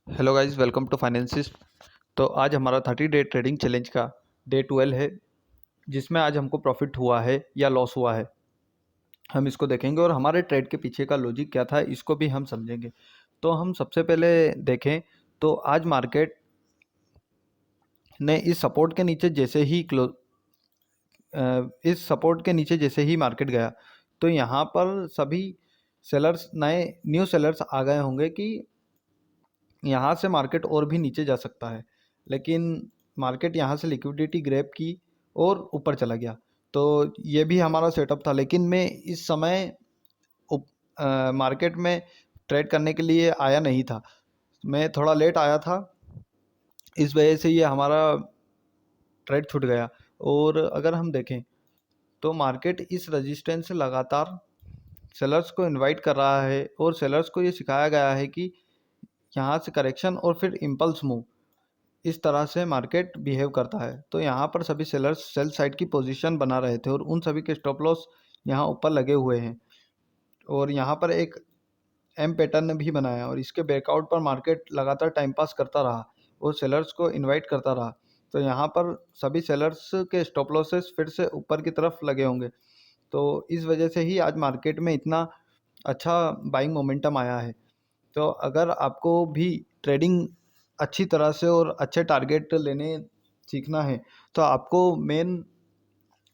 Hello guys, welcome to Financist. तो आज हमारा 30 डे ट्रेडिंग चैलेंज का डे 12 है, जिसमें आज हमको प्रॉफिट हुआ है या लॉस हुआ है, हम इसको देखेंगे और हमारे ट्रेड के पीछे का लॉजिक क्या था इसको भी हम समझेंगे। तो हम सबसे पहले देखें तो आज मार्केट ने इस सपोर्ट के नीचे जैसे ही इस सपोर्ट के नीचे जैसे ही मार्केट गया, तो यहाँ पर सभी सेलर्स न्यू सेलर्स आ गए होंगे कि यहाँ से मार्केट और भी नीचे जा सकता है, लेकिन मार्केट यहाँ से लिक्विडिटी ग्रैब की और ऊपर चला गया। तो ये भी हमारा सेटअप था, लेकिन मैं इस समय मार्केट में ट्रेड करने के लिए आया नहीं था, मैं थोड़ा लेट आया था, इस वजह से ये हमारा ट्रेड छूट गया। और अगर हम देखें तो मार्केट इस रजिस्टेंस से लगातार सेलर्स को इनवाइट कर रहा है और सेलर्स को ये सिखाया गया है कि यहाँ से करेक्शन और फिर इम्पल्स मूव, इस तरह से मार्केट बिहेव करता है। तो यहाँ पर सभी सेलर्स सेल साइड की पोजीशन बना रहे थे और उन सभी के स्टॉप लॉस यहाँ ऊपर लगे हुए हैं, और यहाँ पर एक एम पैटर्न भी बनाया और इसके ब्रेकआउट पर मार्केट लगातार टाइम पास करता रहा और सेलर्स को इनवाइट करता रहा। तो यहाँ पर सभी सेलर्स के स्टॉप लॉसेस फिर से ऊपर की तरफ लगे होंगे, तो इस वजह से ही आज मार्केट में इतना अच्छा बाइंग मोमेंटम आया है। तो अगर आपको भी ट्रेडिंग अच्छी तरह से और अच्छे टारगेट लेने सीखना है, तो आपको मेन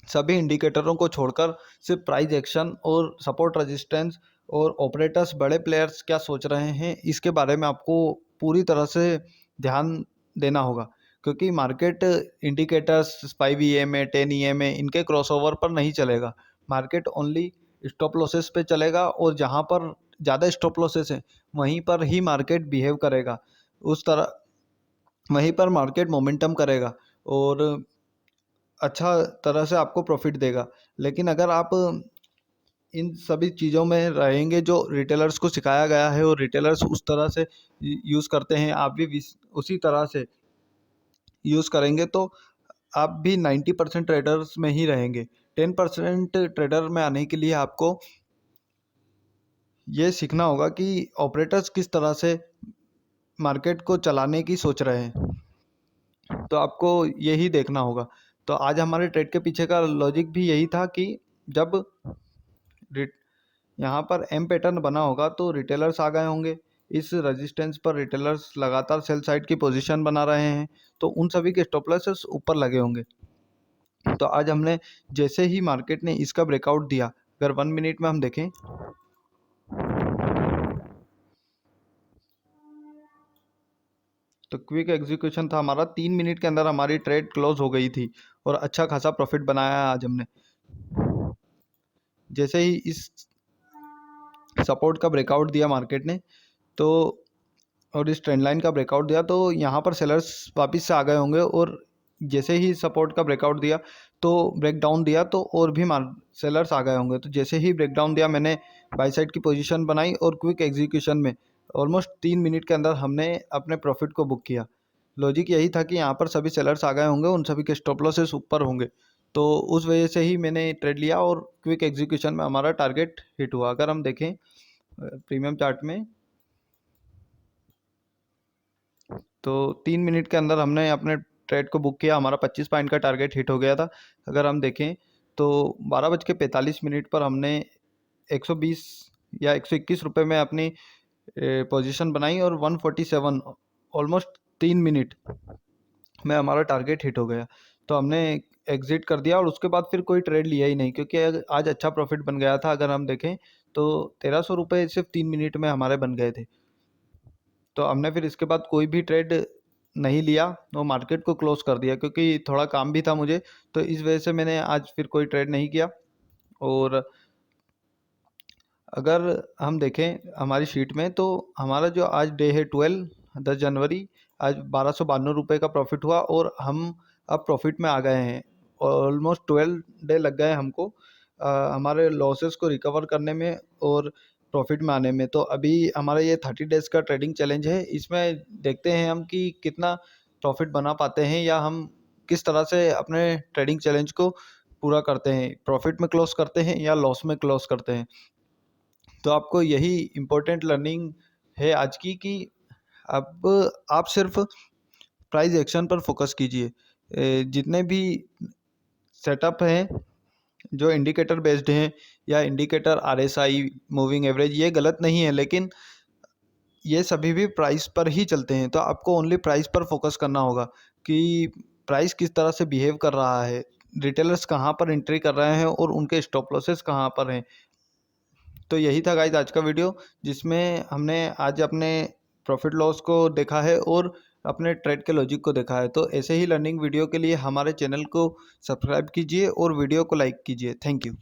सभी इंडिकेटरों को छोड़कर सिर्फ प्राइस एक्शन और सपोर्ट रेजिस्टेंस और ऑपरेटर्स, बड़े प्लेयर्स क्या सोच रहे हैं, इसके बारे में आपको पूरी तरह से ध्यान देना होगा। क्योंकि मार्केट इंडिकेटर्स 5 EMA 10 EMA इनके क्रॉसओवर पर नहीं चलेगा, मार्केट ओनली स्टॉप लॉसेस पे चलेगा, और जहाँ पर ज़्यादा स्टॉप लॉसेस हैं वहीं पर ही मार्केट बिहेव करेगा, उस तरह वहीं पर मार्केट मोमेंटम करेगा और अच्छा तरह से आपको प्रॉफिट देगा। लेकिन अगर आप इन सभी चीज़ों में रहेंगे जो रिटेलर्स को सिखाया गया है और रिटेलर्स उस तरह से यूज़ करते हैं, आप भी उसी तरह से यूज़ करेंगे, तो आप भी 90% ट्रेडर्स में ही रहेंगे। 10% ट्रेडर में आने के लिए आपको ये सीखना होगा कि ऑपरेटर्स किस तरह से मार्केट को चलाने की सोच रहे हैं, तो आपको यही देखना होगा। तो आज हमारे ट्रेड के पीछे का लॉजिक भी यही था कि जब यहाँ पर एम पैटर्न बना होगा तो रिटेलर्स आ गए होंगे, इस रेजिस्टेंस पर रिटेलर्स लगातार सेल साइड की पोजीशन बना रहे हैं, तो उन सभी के स्टॉप लॉसेस ऊपर लगे होंगे। तो आज हमने जैसे ही मार्केट ने इसका ब्रेकआउट दिया, अगर 1 मिनट में हम देखें तो क्विक एग्जीक्यूशन था हमारा, 3 मिनट के अंदर हमारी ट्रेड क्लोज हो गई थी और अच्छा खासा प्रॉफिट बनाया है आज हमने। जैसे ही इस सपोर्ट का ब्रेकआउट दिया मार्केट ने, तो और इस ट्रेंड लाइन का ब्रेकआउट दिया, तो यहाँ पर सेलर्स वापस से आ गए होंगे, और जैसे ही सपोर्ट का ब्रेकआउट दिया तो ब्रेक डाउन दिया, तो और भी सेलर्स आ गए होंगे। तो जैसे ही ब्रेक डाउन दिया मैंने बाई साइड की पोजीशन बनाई और क्विक एग्जीक्यूशन में ऑलमोस्ट 3 मिनट के अंदर हमने अपने प्रॉफिट को बुक किया। लॉजिक यही था कि यहाँ पर सभी सेलर्स आ गए होंगे, उन सभी के स्टॉप लॉसेस ऊपर होंगे, तो उस वजह से ही मैंने ट्रेड लिया और क्विक एग्जीक्यूशन में हमारा टारगेट हिट हुआ। अगर हम देखें प्रीमियम चार्ट में, तो 3 मिनट के अंदर हमने अपने ट्रेड को बुक किया, हमारा 25 पॉइंट का टारगेट हिट हो गया था। अगर हम देखें तो 12:45 पर हमने 120 या 121 रुपये में अपनी पोजीशन बनाई और 147 ऑलमोस्ट 3 मिनट में हमारा टारगेट हिट हो गया। तो हमने एग्जिट कर दिया और उसके बाद फिर कोई ट्रेड लिया ही नहीं, क्योंकि आज अच्छा प्रॉफिट बन गया था। अगर हम देखें तो 1300 रुपये सिर्फ 3 मिनट में हमारे बन गए थे। तो हमने फिर इसके बाद कोई भी ट्रेड नहीं लिया और मार्केट को क्लोज कर दिया, क्योंकि थोड़ा काम भी था मुझे, तो इस वजह से मैंने आज फिर कोई ट्रेड नहीं किया। और अगर हम देखें हमारी शीट में, तो हमारा जो आज डे है 10 जनवरी, आज 1292 रुपये का प्रॉफिट हुआ और हम अब प्रॉफिट में आ गए हैं। ऑलमोस्ट 12 डे लग गए हमको हमारे लॉसेस को रिकवर करने में और प्रॉफिट में आने में। तो अभी हमारा ये 30 डेज़ का ट्रेडिंग चैलेंज है, इसमें देखते हैं हम कि कितना प्रॉफिट बना पाते हैं या हम किस तरह से अपने ट्रेडिंग चैलेंज को पूरा करते हैं, प्रॉफिट में क्लोज करते हैं या लॉस में क्लोज करते हैं। तो आपको यही इम्पोर्टेंट लर्निंग है आज की, कि अब आप सिर्फ प्राइस एक्शन पर फोकस कीजिए। जितने भी सेटअप हैं जो इंडिकेटर बेस्ड हैं या इंडिकेटर आरएसआई, मूविंग एवरेज, ये गलत नहीं है, लेकिन ये सभी भी प्राइस पर ही चलते हैं। तो आपको ओनली प्राइस पर फोकस करना होगा कि प्राइस किस तरह से बिहेव कर रहा है, रिटेलर्स कहाँ पर एंट्री कर रहे हैं और उनके स्टॉप लॉसेस कहाँ पर हैं। तो यही था गाइज आज का वीडियो, जिसमें हमने आज अपने प्रॉफिट लॉस को देखा है और अपने ट्रेड के लॉजिक को देखा है। तो ऐसे ही लर्निंग वीडियो के लिए हमारे चैनल को सब्सक्राइब कीजिए और वीडियो को लाइक कीजिए। Thank you.